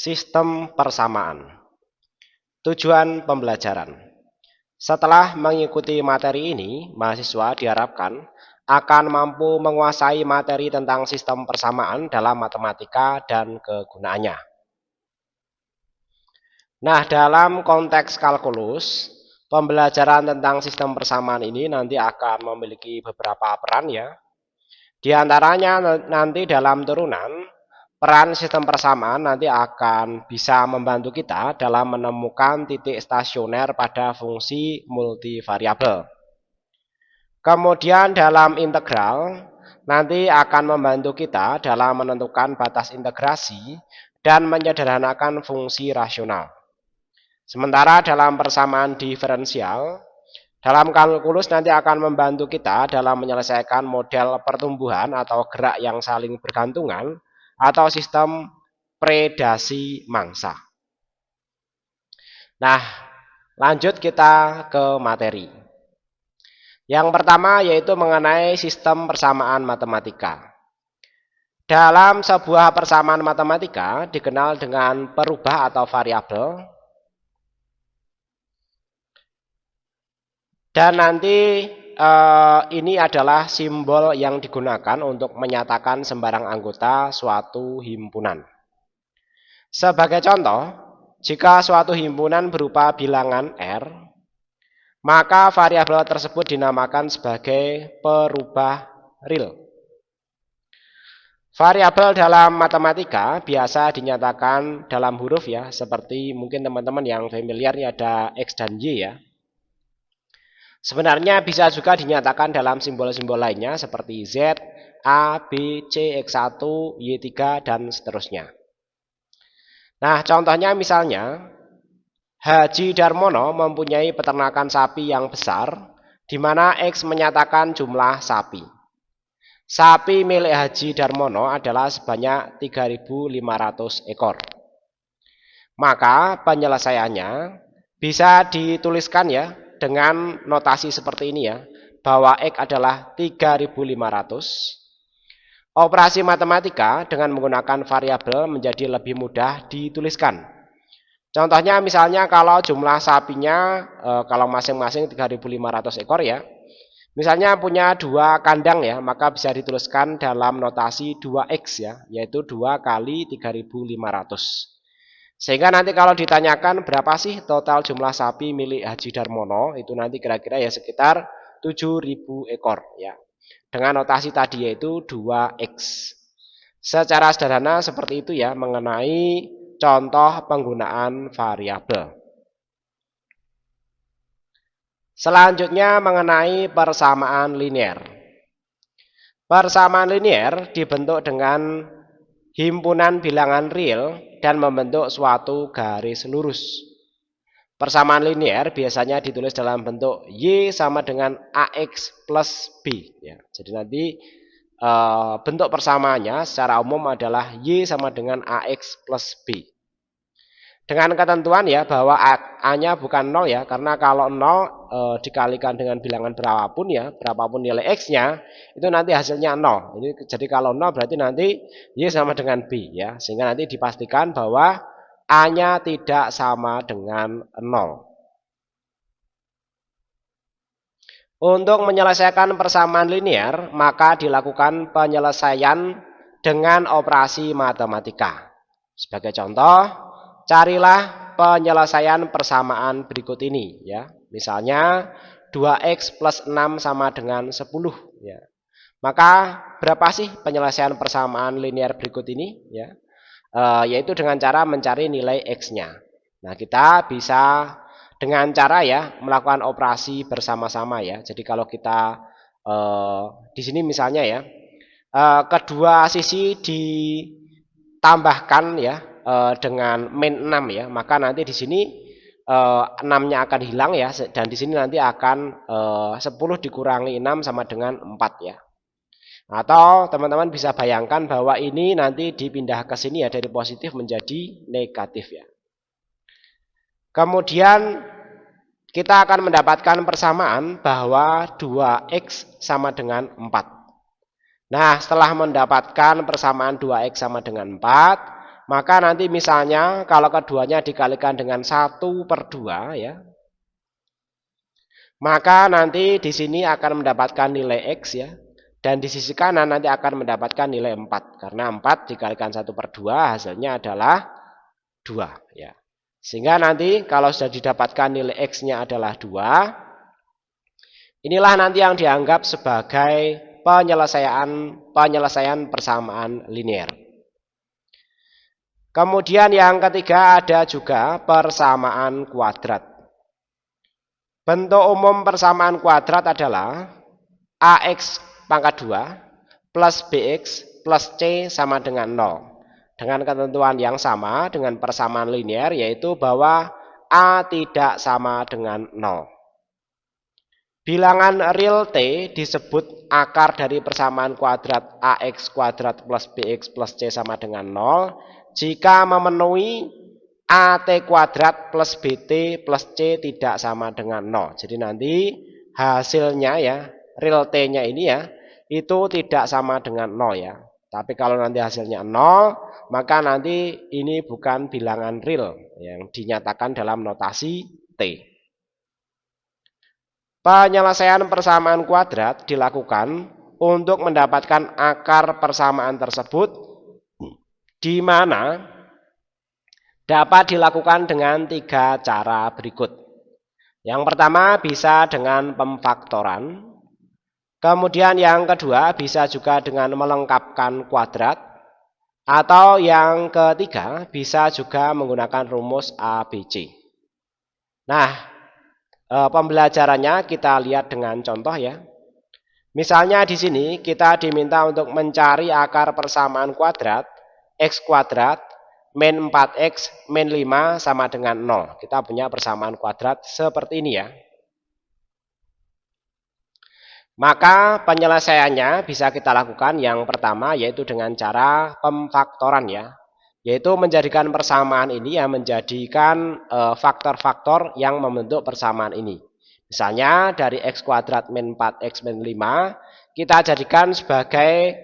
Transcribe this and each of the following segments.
Sistem persamaan. Tujuan pembelajaran. Setelah mengikuti materi ini, mahasiswa diharapkan akan mampu menguasai materi tentang sistem persamaan dalam matematika dan kegunaannya. Nah, dalam konteks kalkulus, pembelajaran tentang sistem persamaan ini nanti akan memiliki beberapa peran ya. Di antaranya nanti dalam turunan, peran sistem persamaan nanti akan bisa membantu kita dalam menemukan titik stasioner pada fungsi multivariabel. Kemudian dalam integral, nanti akan membantu kita dalam menentukan batas integrasi dan menyederhanakan fungsi rasional. Sementara dalam persamaan diferensial, dalam kalkulus nanti akan membantu kita dalam menyelesaikan model pertumbuhan atau gerak yang saling bergantungan atau sistem predasi mangsa. Nah, lanjut kita ke materi. Yang pertama yaitu mengenai sistem persamaan matematika. Dalam sebuah persamaan matematika dikenal dengan perubah atau variabel. Dan nanti ini adalah simbol yang digunakan untuk menyatakan sembarang anggota suatu himpunan. Sebagai contoh, jika suatu himpunan berupa bilangan R, maka variabel tersebut dinamakan sebagai perubah real. Variabel dalam matematika biasa dinyatakan dalam huruf ya, seperti mungkin teman-teman yang familiar ini ada X dan Y ya. Sebenarnya bisa juga dinyatakan dalam simbol-simbol lainnya seperti Z, A, B, C, X1, Y3, dan seterusnya. Nah, contohnya misalnya, Haji Darmono mempunyai peternakan sapi yang besar, di mana X menyatakan jumlah sapi. Sapi milik Haji Darmono adalah sebanyak 3.500 ekor. Maka penyelesaiannya bisa dituliskan ya, dengan notasi seperti ini ya, bahwa X adalah 3.500. Operasi matematika dengan menggunakan variabel menjadi lebih mudah dituliskan. Contohnya misalnya kalau jumlah sapinya, kalau masing-masing 3.500 ekor ya, misalnya punya 2 kandang ya, maka bisa dituliskan dalam notasi 2X ya, yaitu 2 kali 3.500. Sehingga nanti kalau ditanyakan berapa sih total jumlah sapi milik Haji Darmono, itu nanti kira-kira ya sekitar 7.000 ekor ya. Dengan notasi tadi yaitu 2X. Secara sederhana seperti itu ya mengenai contoh penggunaan variabel. Selanjutnya mengenai persamaan linear. Persamaan linear dibentuk dengan himpunan bilangan real dan membentuk suatu garis lurus. Persamaan linear biasanya ditulis dalam bentuk Y sama dengan AX plus B. Ya, jadi nanti bentuk persamaannya secara umum adalah Y sama dengan AX plus B. Dengan ketentuan ya bahwa A-nya bukan 0 ya, karena kalau 0 dikalikan dengan bilangan berapapun ya, berapapun nilai X-nya, itu nanti hasilnya 0. Jadi kalau 0 berarti nanti Y sama dengan B ya, sehingga nanti dipastikan bahwa A-nya tidak sama dengan 0. Untuk menyelesaikan persamaan linear, maka dilakukan penyelesaian dengan operasi matematika. Sebagai contoh, carilah penyelesaian persamaan berikut ini ya. Misalnya 2X plus 6 sama dengan 10 ya. Maka berapa sih penyelesaian persamaan linear berikut ini ya? Yaitu dengan cara mencari nilai X-nya. Nah, kita bisa dengan cara ya melakukan operasi bersama-sama ya. Jadi kalau kita di sini misalnya ya, kedua sisi ditambahkan ya dengan min 6 ya, maka nanti di sini 6-nya akan hilang ya, dan di sini nanti akan 10 dikurangi 6 sama dengan 4 ya. Atau teman-teman bisa bayangkan bahwa ini nanti dipindah ke sini ya, dari positif menjadi negatif ya. Kemudian kita akan mendapatkan persamaan bahwa 2X sama dengan 4. Nah, setelah mendapatkan persamaan 2X sama dengan 4, maka nanti misalnya kalau keduanya dikalikan dengan 1/2 ya, maka nanti di sini akan mendapatkan nilai X ya. Dan di sisi kanan nanti akan mendapatkan nilai 4. Karena 4 dikalikan 1/2 hasilnya adalah 2 ya. Sehingga nanti kalau sudah didapatkan nilai X-nya adalah 2, inilah nanti yang dianggap sebagai penyelesaian persamaan linear. Kemudian yang ketiga ada juga persamaan kuadrat. Bentuk umum persamaan kuadrat adalah AX pangkat 2 plus BX plus C sama dengan 0. Dengan ketentuan yang sama dengan persamaan linear, yaitu bahwa A tidak sama dengan 0. Bilangan real T disebut akar dari persamaan kuadrat AX kuadrat plus BX plus C sama dengan 0 jika memenuhi AT kuadrat plus BT plus C tidak sama dengan 0. Jadi nanti hasilnya ya, real T-nya ini ya, itu tidak sama dengan 0 ya. Tapi kalau nanti hasilnya 0, maka nanti ini bukan bilangan real yang dinyatakan dalam notasi T. Penyelesaian persamaan kuadrat dilakukan untuk mendapatkan akar persamaan tersebut, di mana dapat dilakukan dengan 3 cara berikut. Yang pertama bisa dengan pemfaktoran. Kemudian yang kedua bisa juga dengan melengkapkan kuadrat. Atau yang ketiga bisa juga menggunakan rumus ABC. Nah, pembelajarannya kita lihat dengan contoh ya. Misalnya di sini kita diminta untuk mencari akar persamaan kuadrat X kuadrat min 4X min 5 sama dengan 0. Kita punya persamaan kuadrat seperti ini ya. Maka penyelesaiannya bisa kita lakukan yang pertama yaitu dengan cara pemfaktoran ya. Yaitu menjadikan persamaan ini ya menjadikan faktor-faktor yang membentuk persamaan ini. Misalnya dari X kuadrat min 4X min 5 kita jadikan sebagai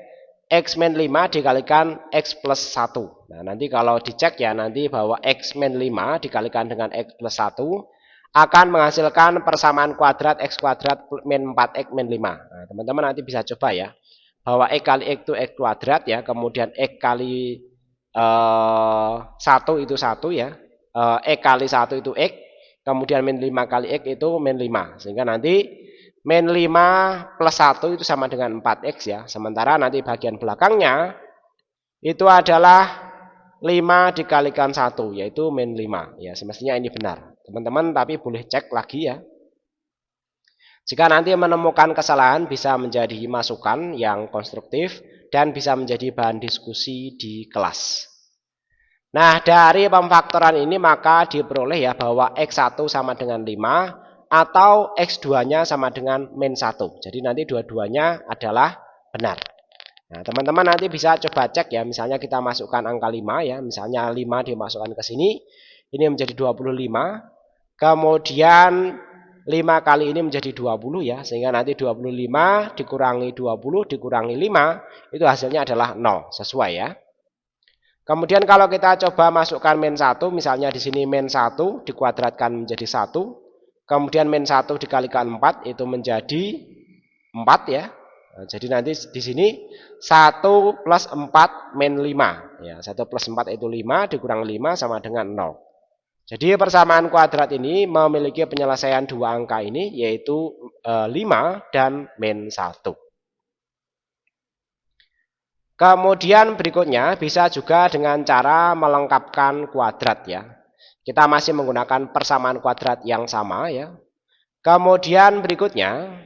X min 5 dikalikan X plus 1. Nah nanti kalau dicek ya nanti bahwa X min 5 dikalikan dengan X plus 1 akan menghasilkan persamaan kuadrat X kuadrat min 4X min 5. Nah teman-teman nanti bisa coba ya. Bahwa X kali X itu X kuadrat ya. Kemudian X kali 1 itu 1 ya. X kali 1 itu X. Kemudian min 5 kali X itu min 5. Sehingga nanti min 5 plus 1 itu sama dengan 4X ya. Sementara nanti bagian belakangnya itu adalah 5 dikalikan 1 yaitu min 5. Ya semestinya ini benar. Teman-teman tapi boleh cek lagi ya. Jika nanti menemukan kesalahan bisa menjadi masukan yang konstruktif dan bisa menjadi bahan diskusi di kelas. Nah dari pemfaktoran ini maka diperoleh ya bahwa X1 sama dengan 5 atau X2-nya sama dengan min 1. Jadi nanti dua-duanya adalah benar. Nah teman-teman nanti bisa coba cek ya. Misalnya kita masukkan angka 5 ya. Misalnya 5 dimasukkan ke sini. Ini menjadi 25. Kemudian 5 kali ini menjadi 20 ya. Sehingga nanti 25 dikurangi 20 dikurangi 5. Itu hasilnya adalah 0. Sesuai ya. Kemudian kalau kita coba masukkan min 1. Misalnya di sini min 1 dikuadratkan menjadi 1. Kemudian min 1 dikalikan 4 itu menjadi 4 ya. Nah, jadi nanti di sini 1 plus 4 min 5. Ya, 1 plus 4 itu 5 dikurang 5 sama dengan 0. Jadi persamaan kuadrat ini memiliki penyelesaian dua angka ini yaitu 5 dan min 1. Kemudian berikutnya bisa juga dengan cara melengkapkan kuadrat ya. Kita masih menggunakan persamaan kuadrat yang sama ya. Kemudian berikutnya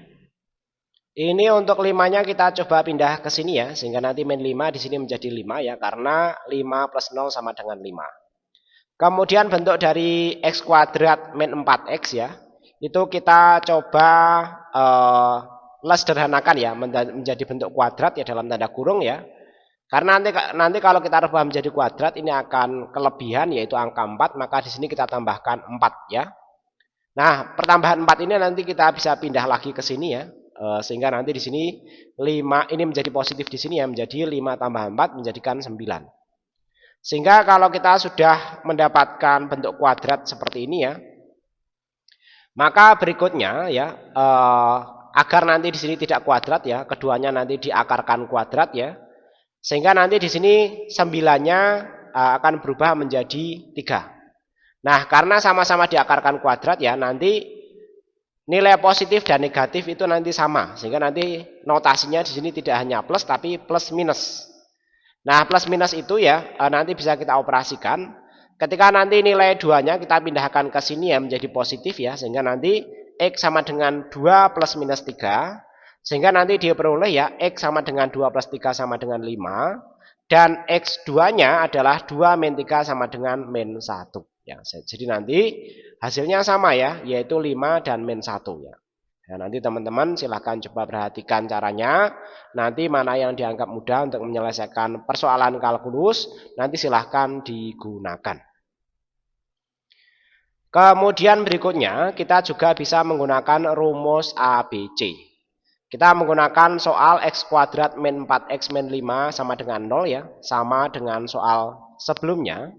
ini untuk 5-nya kita coba pindah ke sini ya. Sehingga nanti min 5 di sini menjadi 5 ya. Karena 5 plus 0 sama dengan 5. Kemudian bentuk dari X kuadrat min 4X ya. Itu kita coba sederhanakan ya. Menjadi bentuk kuadrat ya dalam tanda kurung ya. Karena nanti kalau kita rubah menjadi kuadrat ini akan kelebihan yaitu angka 4. Maka di sini kita tambahkan 4 ya. Nah pertambahan 4 ini nanti kita bisa pindah lagi ke sini ya. Sehingga nanti di sini 5 ini menjadi positif di sini ya. Menjadi 5 tambah 4 menjadikan 9. Sehingga kalau kita sudah mendapatkan bentuk kuadrat seperti ini ya, maka berikutnya ya, agar nanti di sini tidak kuadrat ya, keduanya nanti diakarkan kuadrat ya, sehingga nanti di sini 9-nya akan berubah menjadi 3. Nah, karena sama-sama diakarkan kuadrat ya, nanti nilai positif dan negatif itu nanti sama, sehingga nanti notasinya di sini tidak hanya plus tapi plus minus. Nah, plus minus itu ya nanti bisa kita operasikan. Ketika nanti nilai 2-nya kita pindahkan ke sini ya menjadi positif ya, sehingga nanti X sama dengan 2 plus minus 3, sehingga nanti diperoleh ya X sama dengan 2 plus 3 sama dengan 5, dan X2-nya adalah 2 min 3 sama dengan min 1. Ya, jadi nanti hasilnya sama ya, yaitu 5 dan min 1 ya. Ya, nanti teman-teman silahkan coba perhatikan caranya. Nanti mana yang dianggap mudah untuk menyelesaikan persoalan kalkulus, nanti silahkan digunakan. Kemudian berikutnya, kita juga bisa menggunakan rumus ABC. Kita menggunakan soal X kuadrat min 4X min 5 sama dengan 0 ya, sama dengan soal sebelumnya.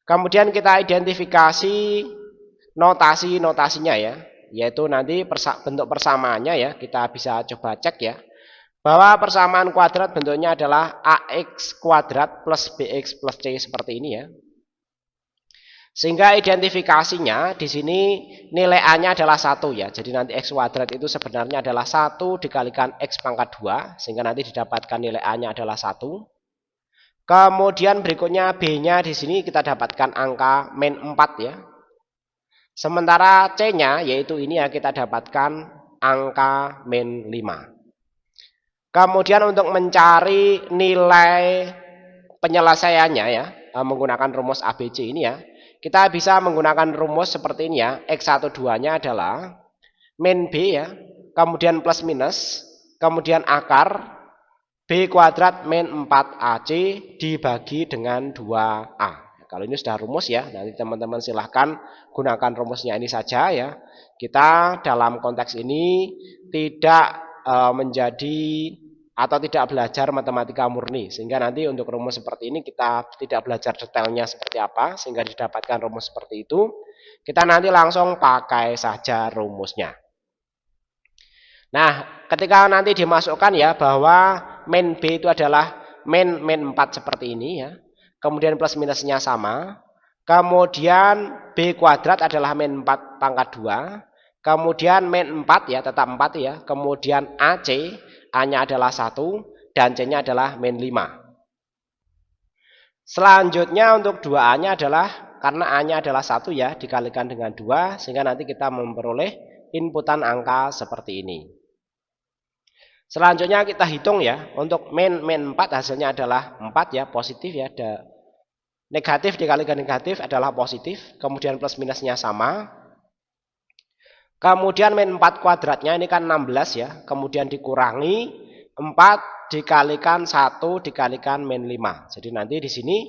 Kemudian kita identifikasi notasi-notasinya ya, yaitu nanti bentuk persamaannya ya, kita bisa coba cek ya, bahwa persamaan kuadrat bentuknya adalah AX kuadrat plus BX plus C seperti ini ya. Sehingga identifikasinya di sini nilai A-nya adalah 1 ya. Jadi nanti X kuadrat itu sebenarnya adalah 1 dikalikan X pangkat 2, sehingga nanti didapatkan nilai A-nya adalah 1. Kemudian berikutnya B-nya di sini kita dapatkan angka min 4 ya. Sementara C-nya yaitu ini ya, kita dapatkan angka min 5. Kemudian untuk mencari nilai penyelesaiannya ya, menggunakan rumus ABC ini ya, kita bisa menggunakan rumus seperti ini ya. X12-nya adalah min B ya, kemudian plus minus, kemudian akar B kuadrat min 4AC dibagi dengan 2A. Kalau ini sudah rumus ya, nanti teman-teman silahkan gunakan rumusnya ini saja ya. Kita dalam konteks ini tidak menjadi atau tidak belajar matematika murni, sehingga nanti untuk rumus seperti ini kita tidak belajar detailnya seperti apa sehingga didapatkan rumus seperti itu. Kita nanti langsung pakai saja rumusnya. Nah, ketika nanti dimasukkan ya bahwa min B itu adalah min 4 seperti ini ya, kemudian plus minusnya sama, kemudian B kuadrat adalah min 4 pangkat 2, kemudian min 4 ya, tetap 4 ya, kemudian AC, A-nya adalah 1, dan C-nya adalah min 5. Selanjutnya untuk 2A-nya adalah, karena A-nya adalah 1 ya, dikalikan dengan 2, sehingga nanti kita memperoleh inputan angka seperti ini. Selanjutnya kita hitung ya, untuk min 4 hasilnya adalah 4 ya, positif ya, ada negatif dikalikan negatif adalah positif, kemudian plus minusnya sama. Kemudian min 4 kuadratnya ini kan 16 ya, kemudian dikurangi 4 dikalikan 1 dikalikan min 5. Jadi nanti di sini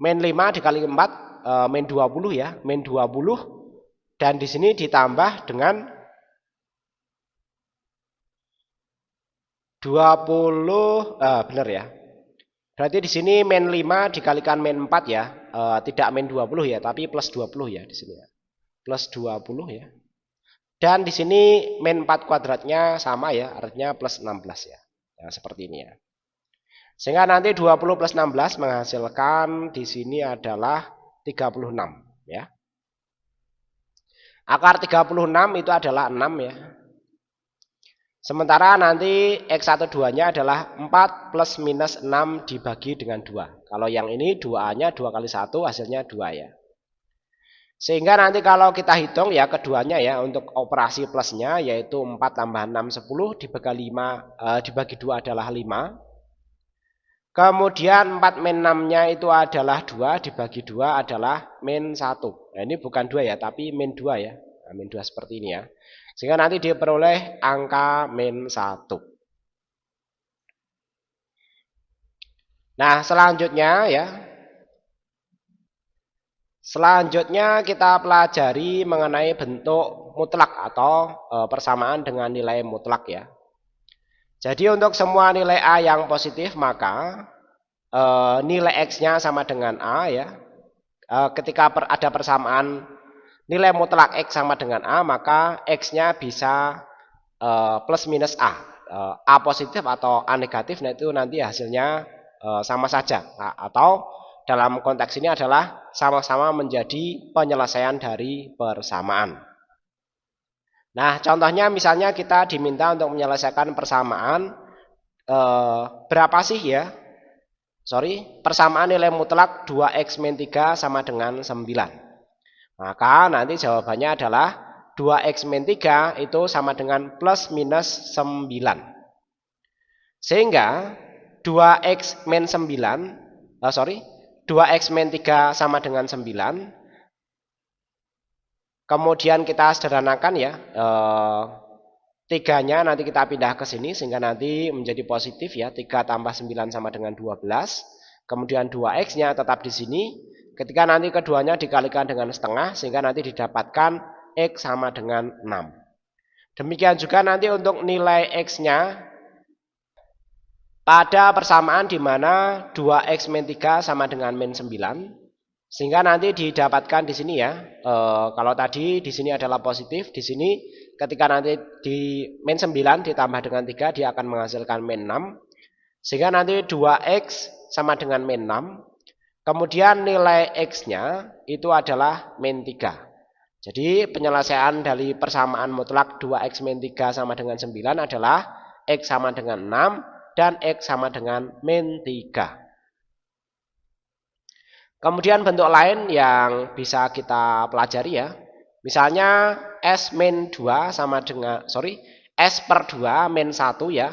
min 5 dikali 4 min 20 ya, min 20, dan di sini ditambah dengan 20, benar ya. Berarti di sini min 5 dikalikan min 4 ya, tidak min 20 ya, tapi plus 20 ya di sini ya. Plus 20 ya. Dan di sini min 4 kuadratnya sama ya, artinya plus 16 ya. Nah, seperti ini ya. Sehingga nanti 20 plus 16 menghasilkan di sini adalah 36 ya. Akar 36 itu adalah 6 ya. Sementara nanti X12-nya adalah 4 plus minus 6 dibagi dengan 2. Kalau yang ini 2A-nya 2 kali 1 hasilnya 2 ya. Sehingga nanti kalau kita hitung ya keduanya ya, untuk operasi plusnya yaitu 4 tambah 6 10 dibagi 2 adalah 5. Kemudian 4 min 6-nya itu adalah 2 dibagi 2 adalah min 1. Nah, ini bukan 2 ya, tapi min 2 ya. Nah, min 2 seperti ini ya. Sehingga nanti diperoleh angka min 1. Nah, selanjutnya kita pelajari mengenai bentuk mutlak atau persamaan dengan nilai mutlak ya. Jadi untuk semua nilai A yang positif maka nilai X-nya sama dengan A ya. Ketika ada persamaan nilai mutlak X sama dengan A, maka X-nya bisa plus minus A. A positif atau A negatif, nah itu nanti hasilnya sama saja. Nah, atau dalam konteks ini adalah sama-sama menjadi penyelesaian dari persamaan. Nah, contohnya misalnya kita diminta untuk menyelesaikan persamaan berapa sih ya? Persamaan nilai mutlak 2x min 3 sama dengan 9. Maka nanti jawabannya adalah 2x min 3 itu sama dengan plus minus 9. Sehingga 2x min 9, 2x min 3 sama dengan 9. Kemudian kita sederhanakan ya, 3-nya nanti kita pindah ke sini sehingga nanti menjadi positif ya, 3 tambah 9 sama dengan 12. Kemudian 2x-nya tetap di sini. Ketika nanti keduanya dikalikan dengan setengah sehingga nanti didapatkan x sama dengan 6. Demikian juga nanti untuk nilai x-nya pada persamaan di mana 2x min 3 sama dengan min 9. Sehingga nanti didapatkan di sini ya. Kalau tadi di sini adalah positif, di sini ketika nanti di min 9 ditambah dengan 3 dia akan menghasilkan min 6. Sehingga nanti 2x sama dengan min 6. Kemudian nilai X-nya itu adalah min 3. Jadi penyelesaian dari persamaan mutlak 2x min 3 sama dengan 9 adalah X sama dengan 6 dan X sama dengan min 3. Kemudian bentuk lain yang bisa kita pelajari ya. Misalnya S min 2 sama dengan, S per 2 min 1 ya,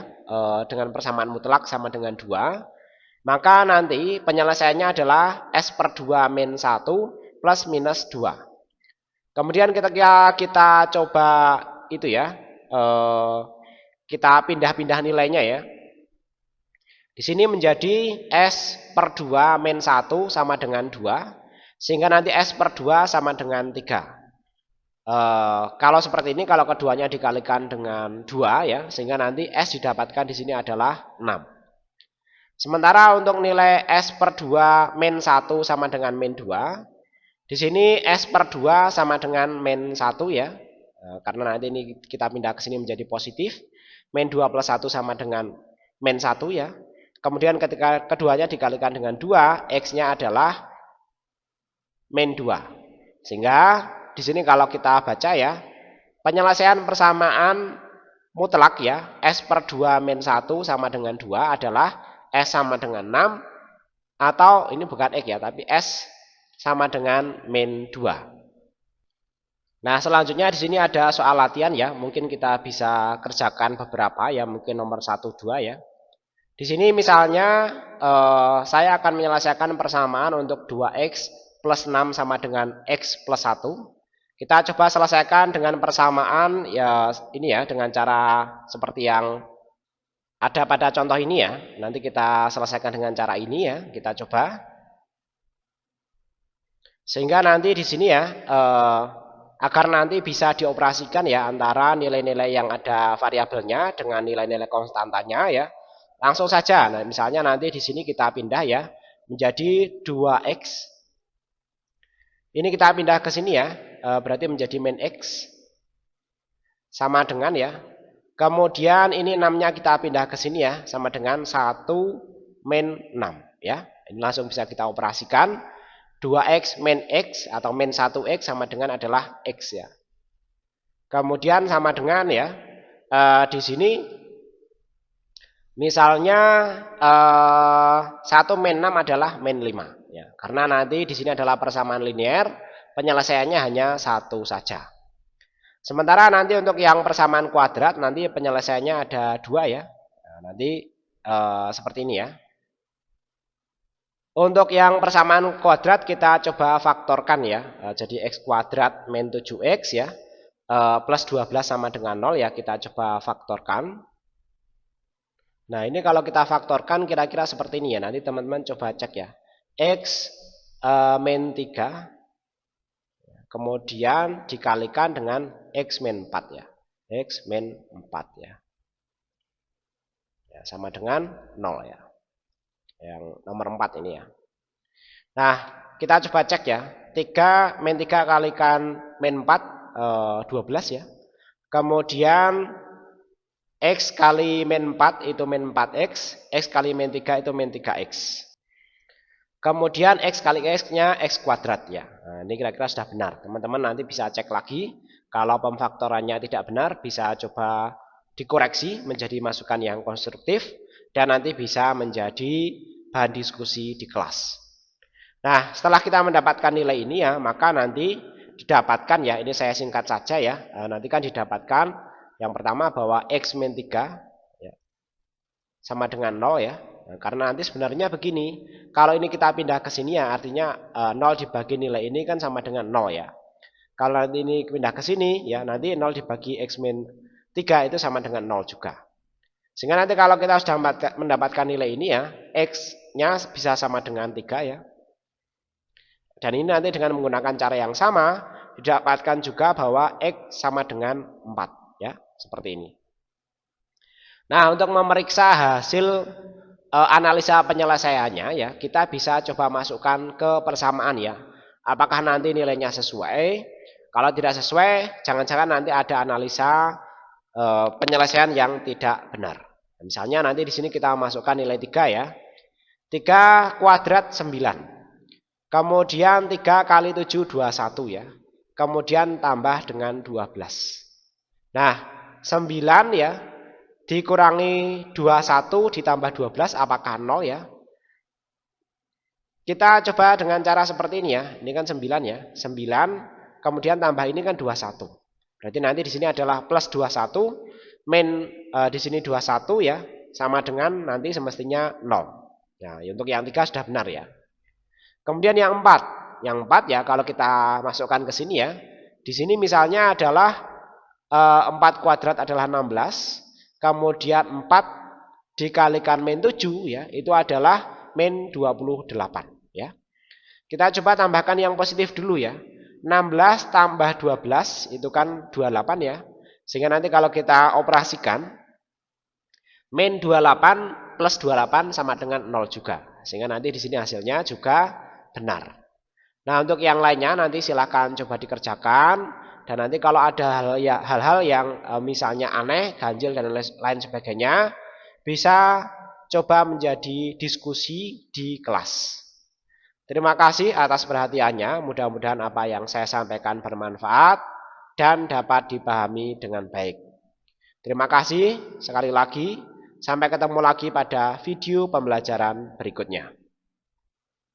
dengan persamaan mutlak sama dengan 2. Maka nanti penyelesaiannya adalah S per 2 min 1 plus minus 2. Kemudian ketika kita coba itu ya, kita pindah-pindah nilainya ya. Di sini menjadi S per 2 min 1 sama dengan 2. Sehingga nanti S per 2 sama dengan 3. Kalau seperti ini, kalau keduanya dikalikan dengan 2 ya, sehingga nanti S didapatkan di sini adalah 6. Sementara untuk nilai S per 2 min 1 sama dengan min 2. Di sini S per 2 sama dengan min 1 ya. Karena nanti ini kita pindah ke sini menjadi positif. Min 2 plus 1 sama dengan min 1 ya. Kemudian ketika keduanya dikalikan dengan 2, X-nya adalah min 2. Sehingga di sini kalau kita baca ya, penyelesaian persamaan mutlak ya, S per 2 min 1 sama dengan 2 adalah S sama dengan 6, atau ini bukan X ya, tapi S sama dengan min 2. Nah, selanjutnya di sini ada soal latihan ya, mungkin kita bisa kerjakan beberapa ya, mungkin nomor 1, 2 ya. Di sini misalnya saya akan menyelesaikan persamaan untuk 2x plus 6 sama dengan x plus 1. Kita coba selesaikan dengan persamaan ya ini ya, dengan cara seperti yang ada pada contoh ini ya. Nanti kita selesaikan dengan cara ini ya. Kita coba. Sehingga nanti di sini ya, agar nanti bisa dioperasikan ya antara nilai-nilai yang ada variabelnya dengan nilai-nilai konstantanya ya. Langsung saja. Nah, misalnya nanti di sini kita pindah ya menjadi 2x. Ini kita pindah ke sini ya. Berarti menjadi min x sama dengan ya. Kemudian ini 6-nya kita pindah ke sini ya, sama dengan 1 min 6 ya. Ini langsung bisa kita operasikan. 2x min x atau min 1x sama dengan adalah x ya. Kemudian sama dengan ya, di sini misalnya 1 min 6 adalah min 5 ya. Karena nanti di sini adalah persamaan linear, penyelesaiannya hanya satu saja. Sementara nanti untuk yang persamaan kuadrat nanti penyelesaiannya ada 2 ya. Nah, nanti seperti ini ya. Untuk yang persamaan kuadrat kita coba faktorkan ya. Jadi x kuadrat min 7x ya. Plus 12 sama dengan 0 ya. Kita coba faktorkan. Nah, ini kalau kita faktorkan kira-kira seperti ini ya. Nanti teman-teman coba cek ya. X min 3 kemudian dikalikan dengan x min 4 ya. X min 4 ya. Ya, sama dengan 0 ya. Yang nomor 4 ini ya. Nah, kita coba cek ya. 3 min 3 kalikan min 4 12 ya. Kemudian X kali min 4 itu min 4X, X kali min 3 itu min 3X. Kemudian X kali X-nya X kuadrat ya. Nah, ini kira-kira sudah benar. Teman-teman nanti bisa cek lagi. Kalau pemfaktorannya tidak benar, bisa coba dikoreksi menjadi masukan yang konstruktif. Dan nanti bisa menjadi bahan diskusi di kelas. Nah, setelah kita mendapatkan nilai ini ya, maka nanti didapatkan ya, ini saya singkat saja ya. Nanti kan didapatkan yang pertama bahwa X min 3 ya, sama dengan 0 ya. Nah, karena nanti sebenarnya begini, kalau ini kita pindah ke sini ya, artinya 0 dibagi nilai ini kan sama dengan 0 ya. Kalau nanti ini pindah ke sini ya, nanti 0 dibagi X min 3 itu sama dengan 0 juga. Sehingga nanti kalau kita sudah mendapatkan nilai ini ya, X-nya bisa sama dengan 3 ya. Dan ini nanti dengan menggunakan cara yang sama, didapatkan juga bahwa X sama dengan 4 ya, seperti ini. Nah, untuk memeriksa hasil analisa penyelesaiannya ya, kita bisa coba masukkan ke persamaan ya. Apakah nanti nilainya sesuai? Kalau tidak sesuai, jangan-jangan nanti ada analisa penyelesaian yang tidak benar. Misalnya nanti di sini kita masukkan nilai 3 ya. 3 kuadrat 9. Kemudian 3 kali 7 21 ya. Kemudian tambah dengan 12. Nah, 9 ya dikurangi 21 ditambah 12 apakah 0 ya? Kita coba dengan cara seperti ini ya. Ini kan 9 ya. 9 kemudian tambah ini kan 21. Berarti nanti di sini adalah plus 21 min di sini 21 ya, sama dengan nanti semestinya 0. Nah, untuk yang 3 sudah benar ya. Kemudian yang 4. Yang 4 ya kalau kita masukkan ke sini ya. Di sini misalnya adalah 4 kuadrat adalah 16. Kemudian 4 dikalikan min 7 ya, itu adalah min 28 ya. Kita coba tambahkan yang positif dulu ya. 16 tambah 12 itu kan 28 ya. Sehingga nanti kalau kita operasikan min 28 plus 28 sama dengan 0 juga. Sehingga nanti di sini hasilnya juga benar. Nah, untuk yang lainnya nanti silakan coba dikerjakan. Dan nanti kalau ada hal-hal yang misalnya aneh, ganjil dan lain sebagainya, bisa coba menjadi diskusi di kelas. Terima kasih atas perhatiannya. Mudah-mudahan apa yang saya sampaikan bermanfaat dan dapat dipahami dengan baik. Terima kasih sekali lagi. Sampai ketemu lagi pada video pembelajaran berikutnya.